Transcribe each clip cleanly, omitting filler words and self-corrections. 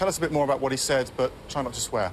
Tell us a bit more about what he said, but try not to swear.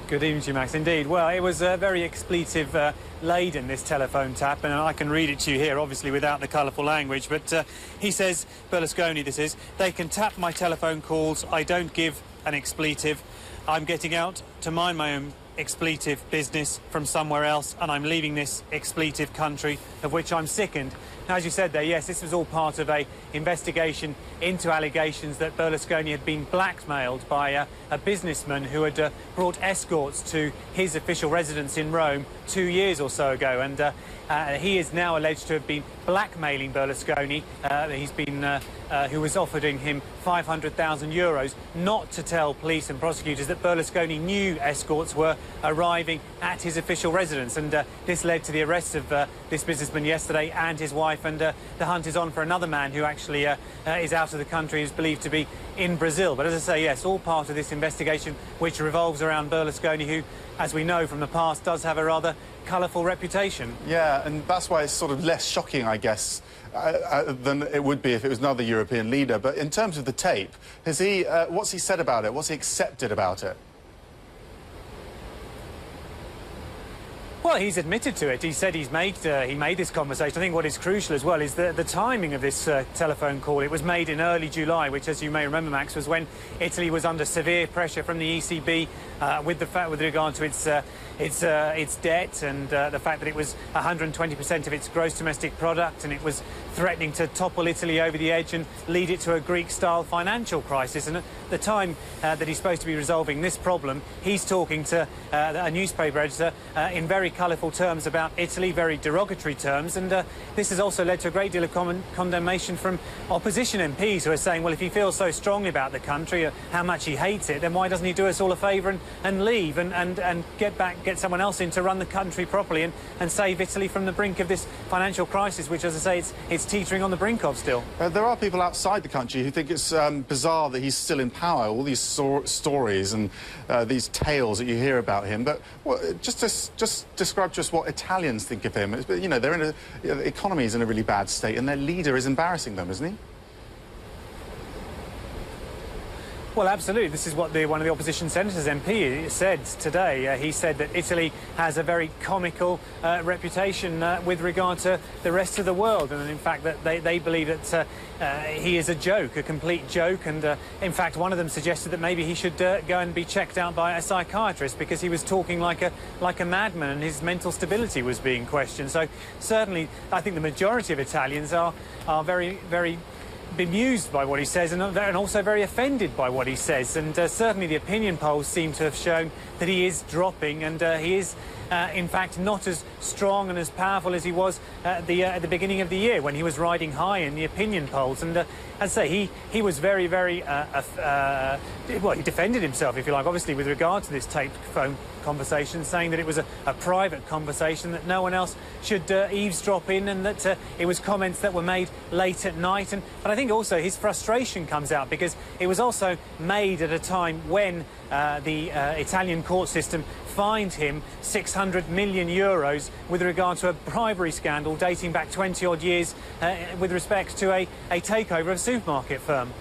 Good evening to you, Max. Indeed. Well, it was very expletive-laden, this telephone tap, and I can read it to you here, obviously, without the colourful language. But he says, Berlusconi, this is, they can tap my telephone calls. I don't give an expletive. I'm getting out to mind my own expletive business from somewhere else, and I'm leaving this expletive country, of which I'm sickened. Now, as you said there, yes, this was all part of an investigation into allegations that Berlusconi had been blackmailed by a businessman who had brought escorts to his official residence in Rome 2 years or so ago. And he is now alleged to have been blackmailing Berlusconi. Who was offering him €500,000 not to tell police and prosecutors that Berlusconi knew escorts were arriving at his official residence. And this led to the arrest of this businessman yesterday and his wife. And the hunt is on for another man who actually is out of the country, is believed to be in Brazil. But as I say, yes, all part of this investigation, which revolves around Berlusconi, who, as we know from the past, does have a rather colourful reputation. Yeah, and that's why it's sort of less shocking, I guess, than it would be if it was another European leader. But in terms of the tape, has he, what's he said about it? What's he accepted about it? Well, he's admitted to it. He said he made this conversation. I think what is crucial as well is the timing of this telephone call. It was made in early July, which, as you may remember, Max, was when Italy was under severe pressure from the ECB with regard to its debt and the fact that it was 120% of its gross domestic product, and it was threatening to topple Italy over the edge and lead it to a Greek-style financial crisis. And at the time that he's supposed to be resolving this problem, he's talking to a newspaper editor in very colourful terms about Italy, very derogatory terms, and this has also led to a great deal of condemnation from opposition MPs who are saying, well, if he feels so strongly about the country, how much he hates it, then why doesn't he do us all a favour and leave and get someone else in to run the country properly and save Italy from the brink of this financial crisis, which, as I say, it's teetering on the brink of still. There are people outside the country who think it's bizarre that he's still in power, all these stories and these tales that you hear about him, but just describe just what Italians think of him. You know, the economy is in a really bad state and their leader is embarrassing them, isn't he? Well, absolutely. This is what one of the opposition senators, MP, said today. He said that Italy has a very comical reputation with regard to the rest of the world, and in fact that they believe that he is a joke, a complete joke, and in fact one of them suggested that maybe he should go and be checked out by a psychiatrist because he was talking like a madman and his mental stability was being questioned. So certainly I think the majority of Italians are very, very bemused by what he says and also very offended by what he says, and certainly the opinion polls seem to have shown that he is dropping, and he is in fact not as strong and as powerful as he was at the beginning of the year when he was riding high in the opinion polls. And as I say, he was very, very well, he defended himself, if you like, obviously with regard to this taped phone conversation, saying that it was a private conversation, that no one else should eavesdrop in, and that it was comments that were made late at night. But I think also his frustration comes out because it was also made at a time when the Italian court system fined him €600 million with regard to a bribery scandal dating back 20-odd years with respect to a takeover of a supermarket firm.